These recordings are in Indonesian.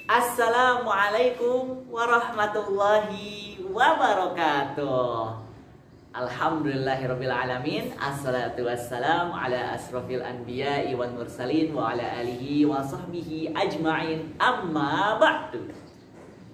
Assalamualaikum warahmatullahi wabarakatuh. Alhamdulillahirrabbilalamin. Assalatu wassalamu ala asrafil anbiya'i wal mursalin wa ala alihi wa sahbihi ajma'in, amma ba'du.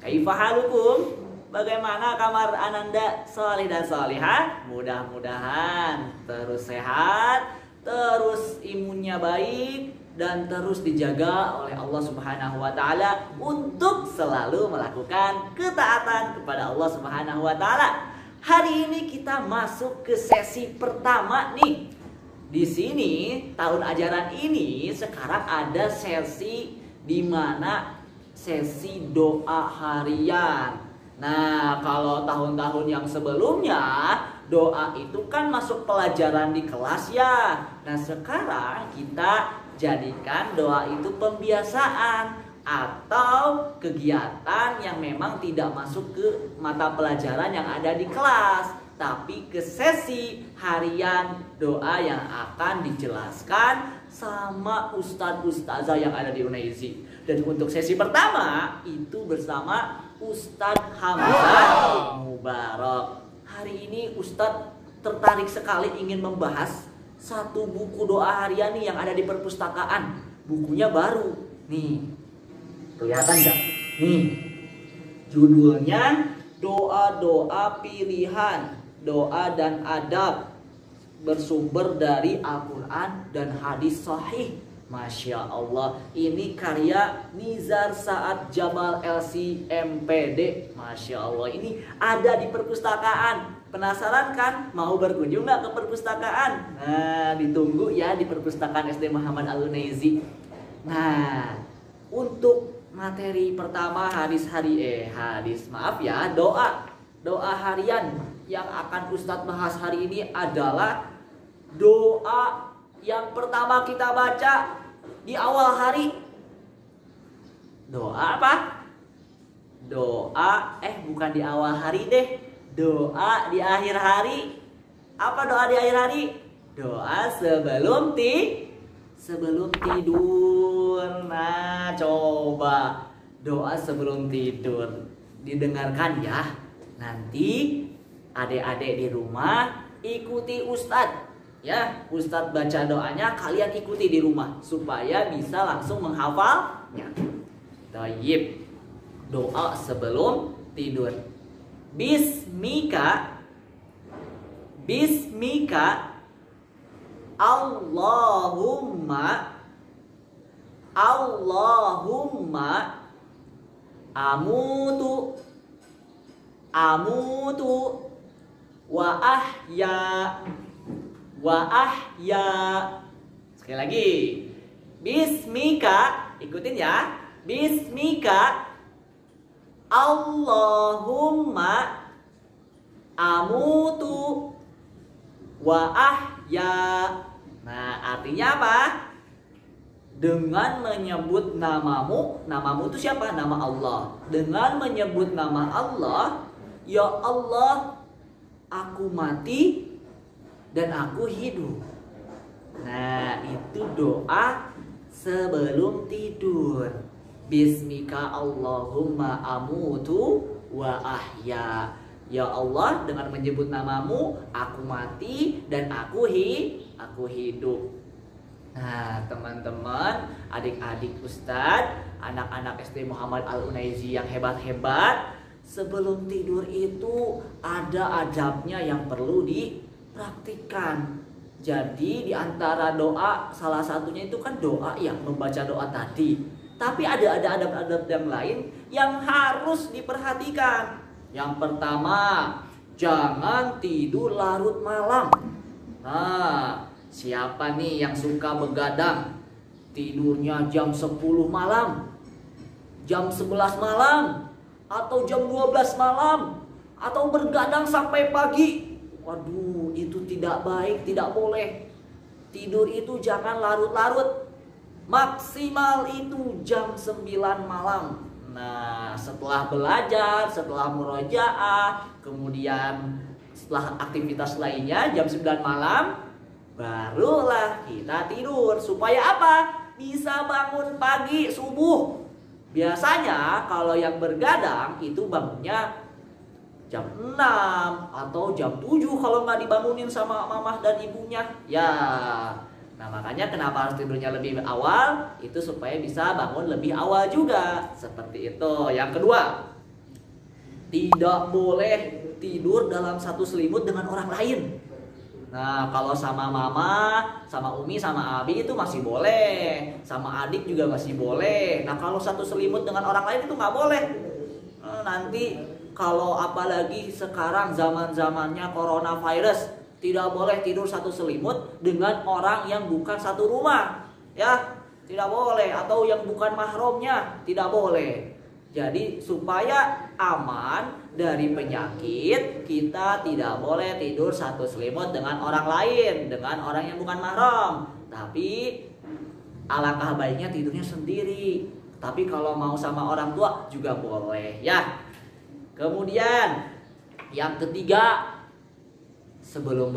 Kaifa halukum? Bagaimana kabar Ananda soleh dan solihah? Mudah-mudahan terus sehat, terus imunnya baik, dan terus dijaga oleh Allah Subhanahu wa Ta'ala untuk selalu melakukan ketaatan kepada Allah Subhanahu wa Ta'ala. Hari ini kita masuk ke sesi pertama nih. Di sini tahun ajaran ini sekarang ada sesi di mana sesi doa harian. Nah, kalau tahun-tahun yang sebelumnya doa itu kan masuk pelajaran di kelas ya. Nah, sekarang kita jadikan doa itu pembiasaan atau kegiatan yang memang tidak masuk ke mata pelajaran yang ada di kelas, tapi ke sesi harian doa yang akan dijelaskan sama ustadz-ustazah yang ada di Unaizi. Dan untuk sesi pertama itu bersama Ustadz Hamzah Mubarak. Hari ini Ustadz tertarik sekali ingin membahas satu buku doa harian nih yang ada di perpustakaan. Bukunya baru nih, kelihatan nggak? Nih, judulnya Doa-doa Pilihan, Doa dan Adab, bersumber dari Al-Quran dan hadis sahih. Masya Allah, ini karya Nizar Saad Jamal LC MPD. Masya Allah, ini ada di perpustakaan. Penasaran kan? Mau berkunjung nggak ke perpustakaan? Nah, ditunggu ya di perpustakaan SD Muhammad Al-Unaizi. Nah, untuk materi pertama doa harian yang akan Ustadz bahas hari ini adalah doa yang pertama kita baca di awal hari. Doa apa? Bukan di awal hari deh. Doa di akhir hari. Apa doa di akhir hari? Doa sebelum tidur. Nah, coba doa sebelum tidur didengarkan ya. Nanti adik-adik di rumah ikuti Ustadz ya. Ustadz baca doanya, kalian ikuti di rumah supaya bisa langsung menghafalnya. Tayyib. Doa sebelum tidur. Bismika Allahumma amutu wa ahya. Sekali lagi. Bismika, ikutin ya. Bismika Allahumma amutu wa ahya. Nah, artinya apa? Dengan menyebut namamu itu siapa? Nama Allah. Dengan menyebut nama Allah, ya Allah, aku mati dan aku hidup. Nah, itu doa sebelum tidur. Bismika Allahumma amutu wa ahya. Ya Allah, dengan menyebut namamu, aku mati dan aku hidup. Nah, teman-teman, adik-adik Ustadz, anak-anak SD Muhammad Al-Unaizi yang hebat-hebat, sebelum tidur itu ada adabnya yang perlu dipraktikkan. Jadi di antara doa, salah satunya itu kan doa yang membaca doa tadi. Tapi ada adab-adab yang lain yang harus diperhatikan. Yang pertama, jangan tidur larut malam. Nah, siapa nih yang suka begadang? Tidurnya jam 10 malam, jam 11 malam, atau jam 12 malam, atau bergadang sampai pagi. Waduh, itu tidak baik, tidak boleh. Tidur itu jangan larut-larut. Maksimal itu jam 9 malam. Nah, setelah belajar, setelah murojaah, kemudian setelah aktivitas lainnya jam 9 malam, barulah kita tidur. Supaya apa? Bisa bangun pagi subuh. Biasanya kalau yang bergadang itu bangunnya jam 6 atau jam 7 kalau nggak dibangunin sama mamah dan ibunya. Ya, nah makanya kenapa harus tidurnya lebih awal? Itu supaya bisa bangun lebih awal juga. Seperti itu. Yang kedua, tidak boleh tidur dalam satu selimut dengan orang lain. Nah, kalau sama mama, sama umi, sama abi itu masih boleh. Sama adik juga masih boleh. Nah, kalau satu selimut dengan orang lain itu nggak boleh. Nanti kalau apalagi sekarang zaman-zamannya coronavirus, tidak boleh tidur satu selimut dengan orang yang bukan satu rumah. Ya, tidak boleh. Atau yang bukan mahramnya, tidak boleh. Jadi supaya aman dari penyakit, kita tidak boleh tidur satu selimut dengan orang lain, dengan orang yang bukan mahram. Tapi alangkah baiknya tidurnya sendiri. Tapi kalau mau sama orang tua juga boleh, ya. Kemudian yang ketiga, sebelum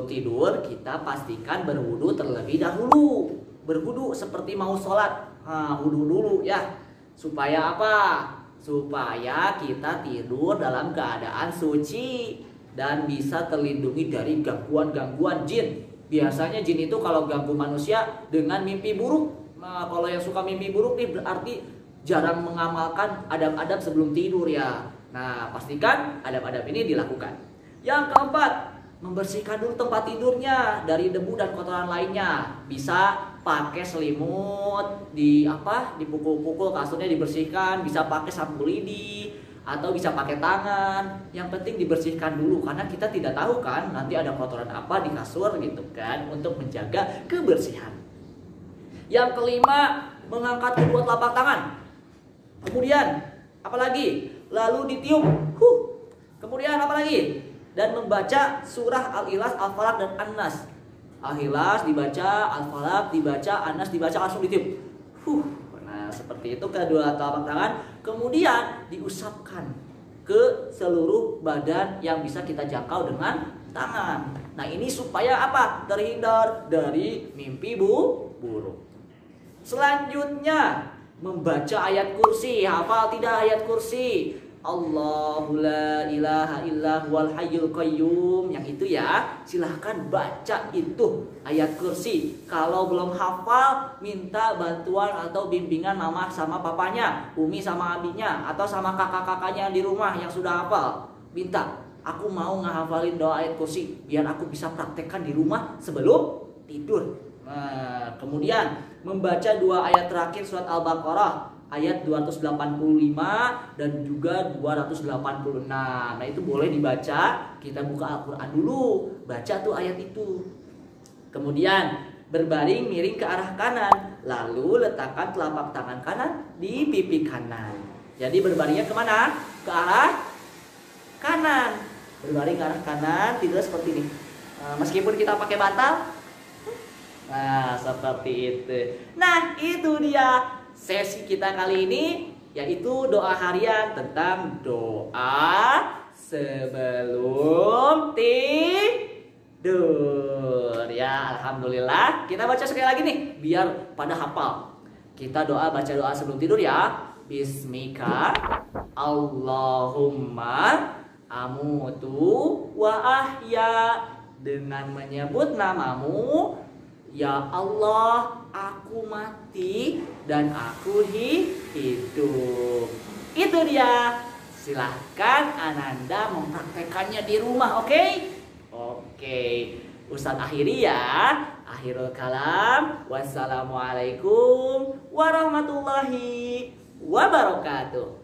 tidur kita pastikan berwudu terlebih dahulu. Berwudu seperti mau sholat, wudu dulu ya. Supaya apa? Supaya kita tidur dalam keadaan suci dan bisa terlindungi dari gangguan-gangguan jin. Biasanya jin itu kalau ganggu manusia dengan mimpi buruk. Nah, kalau yang suka mimpi buruk nih berarti jarang mengamalkan adab-adab sebelum tidur ya. Nah, pastikan adab-adab ini dilakukan. Yang keempat, membersihkan dulu tempat tidurnya dari debu dan kotoran lainnya. Bisa pakai selimut, dipukul-pukul, kasurnya dibersihkan, bisa pakai sapu lidi atau bisa pakai tangan. Yang penting dibersihkan dulu karena kita tidak tahu kan nanti ada kotoran apa di kasur gitu kan, untuk menjaga kebersihan. Yang kelima, mengangkat kedua telapak tangan. Kemudian apalagi? Lalu ditiup. Kemudian apalagi? Dan membaca surah Al-Ikhlas, Al-Falaq dan An-Nas. Al-Ikhlas dibaca, Al-Falaq dibaca, An-Nas dibaca, langsung ditiup. Nah, seperti itu kedua telapak tangan. Kemudian diusapkan ke seluruh badan yang bisa kita jangkau dengan tangan. Nah, ini supaya apa? Terhindar dari mimpi buruk. Selanjutnya, membaca ayat kursi. Hafal tidak ayat kursi? Allahu la ilaha illa huwal hayyul qayyum. Yang itu ya, silahkan baca itu ayat kursi. Kalau belum hafal, minta bantuan atau bimbingan mama sama papanya, umi sama abinya, atau sama kakak-kakaknya di rumah yang sudah hafal. Minta, aku mau ngehafalin doa ayat kursi biar aku bisa praktekkan di rumah sebelum tidur. Nah, kemudian membaca dua ayat terakhir surat Al-Baqarah, ayat 285 dan juga 286. Nah, itu boleh dibaca. Kita buka Al-Quran dulu, baca tuh ayat itu. Kemudian berbaring miring ke arah kanan, lalu letakkan telapak tangan kanan di pipi kanan. Jadi berbaringnya kemana? Ke arah kanan. Berbaring ke arah kanan, tidur seperti ini. Meskipun kita pakai bantal. Nah, seperti itu. Nah, itu dia sesi kita kali ini, yaitu doa harian tentang doa sebelum tidur. Ya, alhamdulillah. Kita baca sekali lagi nih biar pada hafal. Kita baca doa sebelum tidur ya. Bismika Allahumma amutu wa ahya. Dengan menyebut namamu, ya Allah, aku mati dan aku hidup. Itu dia. Silahkan Ananda mempraktekannya di rumah, oke? Oke. Ustadz akhiri ya. Akhirul kalam. Wassalamualaikum warahmatullahi wabarakatuh.